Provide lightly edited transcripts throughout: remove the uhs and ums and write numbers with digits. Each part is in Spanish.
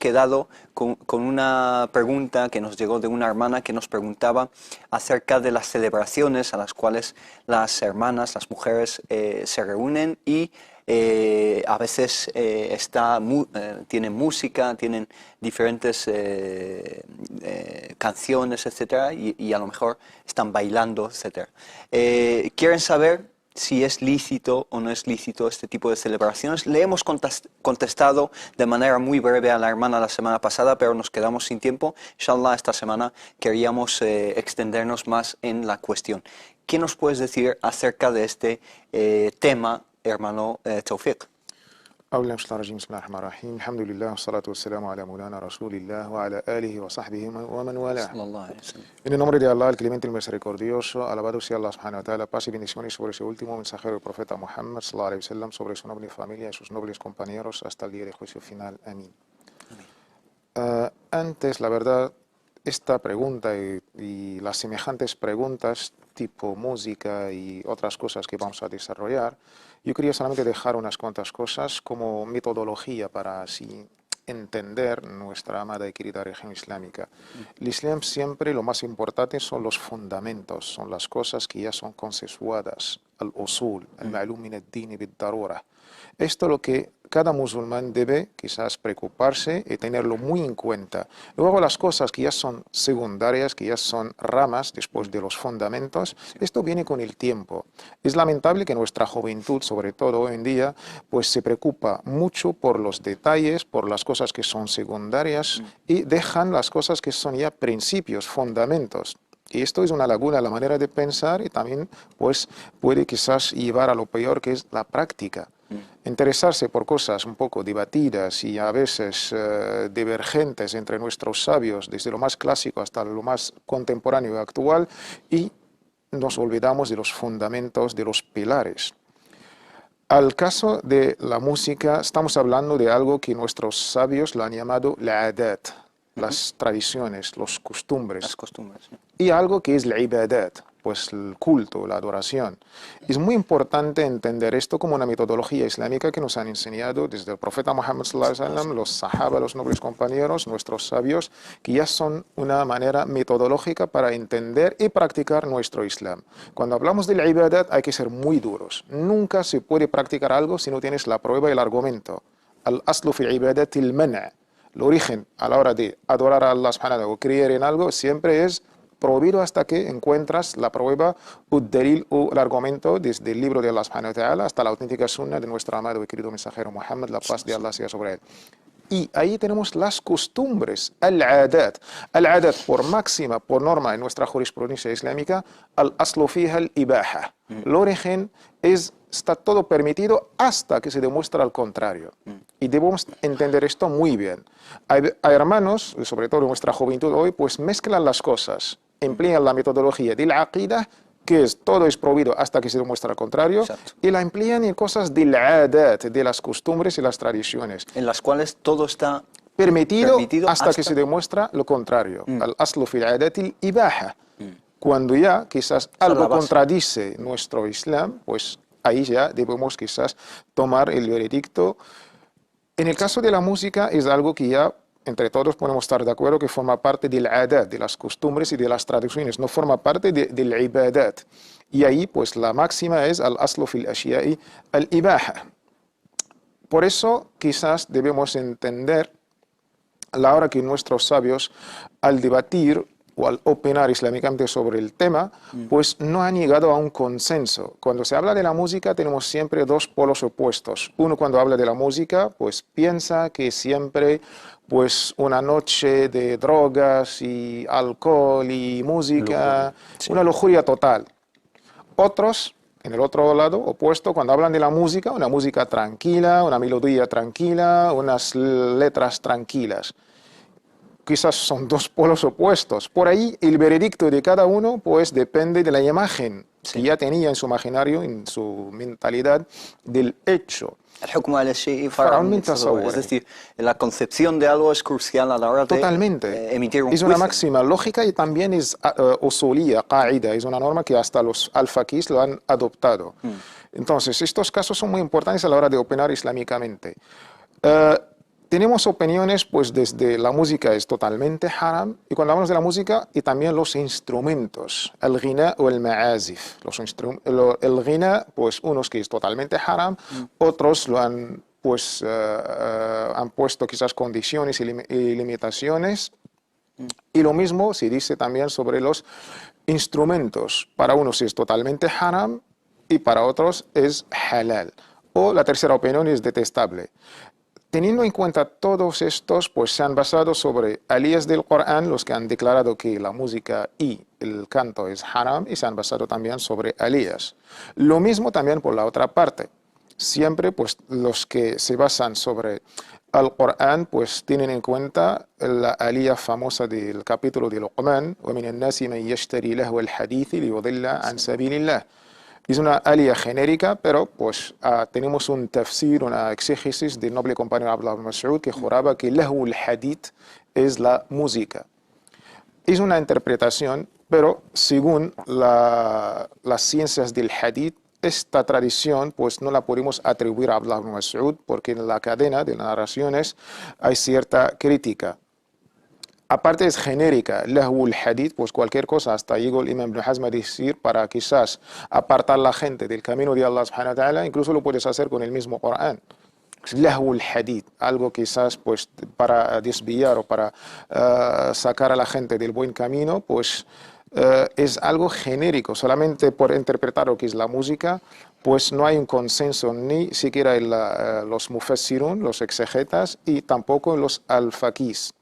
quedado con una pregunta que nos llegó de una hermana que nos preguntaba acerca de las celebraciones a las cuales las hermanas, las mujeres, se reúnen y a veces tienen música, tienen diferentes canciones, etcétera, y a lo mejor están bailando, etcétera. Quieren saber si es lícito o no es lícito este tipo de celebraciones. Le hemos contestado de manera muy breve a la hermana la semana pasada, pero nos quedamos sin tiempo. Inshallah, esta semana queríamos extendernos más en la cuestión. ¿Qué nos puedes decir acerca de este tema, hermano Tawfiq? أعوذ بالله من الشيطان الرجيم بسم الله الرحمن الرحيم الحمد لله والصلاة والسلام على مولانا رسول الله وعلى آله وصحبه ومن والاه. En el nombre de Allah, el clemente y el misericordioso, alabado sea Allah subhanahu wa ta'ala, paz y bendiciones sobre ese último mensajero, el profeta Muhammad sallallahu alaihi wasallam, sobre su noble familia y sus nobles compañeros hasta el día de juicio final. Amén. Antes, la verdad, esta pregunta y las semejantes preguntas tipo música y otras cosas que vamos a desarrollar, yo quería solamente dejar unas cuantas cosas como metodología para así entender nuestra amada y querida religión islámica. El Islam siempre lo más importante son los fundamentos, son las cosas que ya son consensuadas, al-usul, al-ma'lum min ad-din bid-darura. Esto es lo que cada musulmán debe quizás preocuparse y tenerlo muy en cuenta. Luego las cosas que ya son secundarias, que ya son ramas después de los fundamentos, esto viene con el tiempo. Es lamentable que nuestra juventud, sobre todo hoy en día, pues se preocupa mucho por los detalles, por las cosas que son secundarias y dejan las cosas que son ya principios, fundamentos. Y esto es una laguna en la manera de pensar y también pues puede quizás llevar a lo peor, que es la práctica. Interesarse por cosas un poco debatidas y a veces divergentes entre nuestros sabios, desde lo más clásico hasta lo más contemporáneo y actual, y nos olvidamos de los fundamentos, de los pilares. Al caso de la música, estamos hablando de algo que nuestros sabios lo han llamado la adat, las tradiciones, los costumbres. Las costumbres. Y algo que es la ibadat, pues el culto, la adoración. Es muy importante entender esto como una metodología islámica que nos han enseñado desde el profeta Muhammad sallallahu alaihi wasallam, los sahaba, los nobles compañeros, nuestros sabios, que ya son una manera metodológica para entender y practicar nuestro Islam. Cuando hablamos de la ibadat hay que ser muy duros. Nunca se puede practicar algo si no tienes la prueba y el argumento. Al-aslu fi ibadati al-man'. El origen a la hora de adorar a Allah subhanahu wa ta'ala o creer en algo siempre es prohibido hasta que encuentras la prueba, el o el argumento desde el libro de Allah subhanahu wa ta'ala hasta la auténtica sunna de nuestro amado y querido mensajero Muhammad, la paz de Allah sea sobre él. Y ahí tenemos las costumbres, al-adat. Al-adat por máxima, por norma en nuestra jurisprudencia islámica, al-aslu fiha al-ibaha. El origen está todo permitido hasta que se demuestra al contrario. Y debemos entender esto muy bien. Hay hermanos, sobre todo en nuestra juventud hoy, pues mezclan las cosas, emplean la metodología de la aqida, que todo es prohibido hasta que se demuestra al contrario, exacto, y la emplean en cosas de la adat, de las costumbres y las tradiciones. En las cuales todo está permitido hasta que se demuestra lo contrario. Al-aslu fil adati al-ibaha. Cuando ya quizás algo contradice nuestro Islam, pues ahí ya debemos quizás tomar el veredicto. En el caso de la música es algo que ya entre todos podemos estar de acuerdo que forma parte del adat, de las costumbres y de las tradiciones, no forma parte del ibadat. Y ahí pues la máxima es al-aslu fil ashiya'i al-ibaha. Por eso quizás debemos entender a la hora que nuestros sabios al debatir o al opinar islámicamente sobre el tema, pues no han llegado a un consenso. Cuando se habla de la música tenemos siempre dos polos opuestos. Uno cuando habla de la música, pues piensa que siempre pues una noche de drogas y alcohol y música, una lujuria total. Otros, en el otro lado, opuesto, cuando hablan de la música, una música tranquila, una melodía tranquila, unas letras tranquilas. Quizás son dos polos opuestos. Por ahí el veredicto de cada uno pues depende de la imagen que ya tenía en su imaginario, en su mentalidad del hecho. Es decir, la concepción de algo es crucial a la hora de emitir un juicio. Es una máxima lógica y también es usulía, qaida, es una norma que hasta los al-faqís lo han adoptado. Entonces, estos casos son muy importantes a la hora de opinar islámicamente. tenemos opiniones, pues desde la música es totalmente haram, y cuando hablamos de la música, y también los instrumentos, el ghina o el ma'azif. El ghina, pues unos que es totalmente haram, otros lo han, pues, han puesto quizás condiciones y limitaciones, y lo mismo se dice también sobre los instrumentos. Para unos es totalmente haram, y para otros es halal. O la tercera opinión es detestable. Teniendo en cuenta todos estos, pues se han basado sobre alías del Corán, los que han declarado que la música y el canto es haram, y se han basado también sobre alías. Lo mismo también por la otra parte. Siempre, pues, los que se basan sobre el Corán, pues, tienen en cuenta la alía famosa del capítulo de Luqman, وَمِنَ النَّاسِ مَنْ يَشْتَرِي لَهْوَ الْحَدِيثِ لِيُضِلَّ عَنْ سَبِيلِ اللَّهِ. Es una alía genérica, pero pues tenemos un tafsir, una exégesis del noble compañero Abdullah ibn Mas'ud que juraba que lahu al-hadith es la música. Es una interpretación, pero según las ciencias del hadith, esta tradición pues no la podemos atribuir a Abdullah ibn Mas'ud porque en la cadena de narraciones hay cierta crítica. Aparte es genérica, lahu al-hadith, pues cualquier cosa, hasta llegó el Imam Ibn Hazm a decir, para quizás apartar a la gente del camino de Allah subhanahu wa ta'ala, incluso lo puedes hacer con el mismo Corán. Lahu al-hadith, algo quizás pues para desviar o para sacar a la gente del buen camino, pues es algo genérico, solamente por interpretar lo que es la música, pues no hay un consenso ni siquiera en los mufassirun, los exegetas, y tampoco en los al-faqís.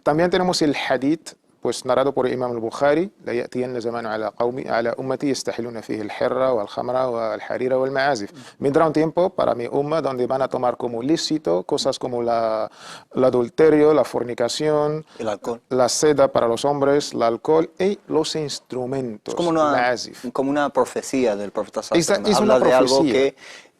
También tenemos el hadith, pues narrado por el Imam al-Bukhari, la ya'tiyanna zamanu ala ummati yastahiluna fihi al-hirra wal-khamra wal-harira wal-ma'azif. Vendrá un tiempo para mi umma donde van a tomar como lícito cosas como el adulterio, la fornicación, El alcohol. la seda para los hombres, el alcohol y los instrumentos, Es como una profecía del profeta sallallahu alaihi wasallam. Es una Habla de algo profecía. que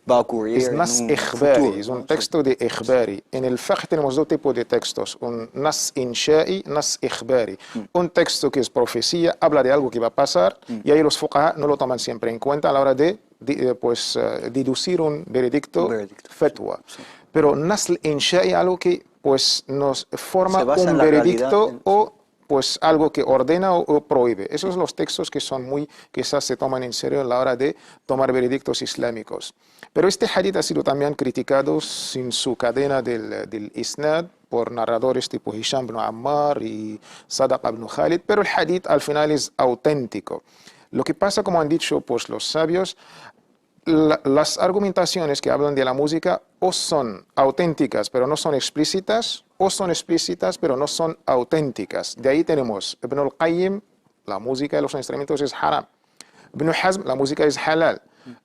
va a ocurrir Es en nas un ikhbari, futuro, es un ¿no? texto de ikhbari. En el fiqh tenemos dos tipos de textos, un nas insha'i, nas ikhbari. Un texto que es profecía, habla de algo que va a pasar, y ahí los fuqaha no lo toman siempre en cuenta a la hora de deducir un veredicto, fatwa. Sí. Pero nas insha'i, algo que pues nos forma Se basa en un la veredicto realidad, o pues algo que ordena o prohíbe. Esos son los textos que son muy, quizás se toman en serio a la hora de tomar veredictos islámicos. Pero este hadith ha sido también criticado sin su cadena del isnad por narradores tipo Hisham ibn Ammar y Sadaq ibn Khalid, pero el hadith al final es auténtico. Lo que pasa, como han dicho pues, los sabios, las argumentaciones que hablan de la música o son auténticas pero no son explícitas, o son explícitas pero no son auténticas. De ahí tenemos Ibn al-Qayyim, la música y los instrumentos es haram. Ibn Hazm, la música es halal.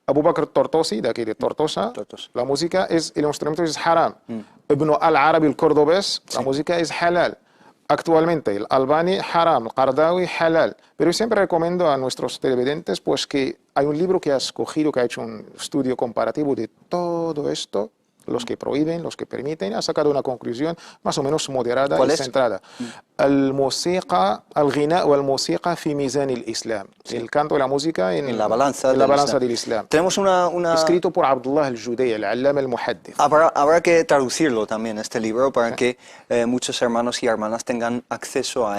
Abu Bakr Tortosi, de aquí de Tortosa, la música es, el instrumento es haram. Ibn al-Arabi el-Cordobés, la música es halal. Actualmente el Albani haram, el Qardawi halal. Pero siempre recomiendo a nuestros televidentes pues que hay un libro que ha escogido, que ha hecho un estudio comparativo de todo esto, los que prohíben, los que permiten, ha sacado una conclusión más o menos moderada y centrada. Al-Musiqa, al-Ghina o al-Musiqa fi Mizan al-Islam. El canto y la música en la balanza del Islam. Tenemos Escrito por Abdullah al-Judai, al-Allama al-Muhaddith. Habrá que traducirlo también, este libro, para que muchos hermanos y hermanas tengan acceso a él.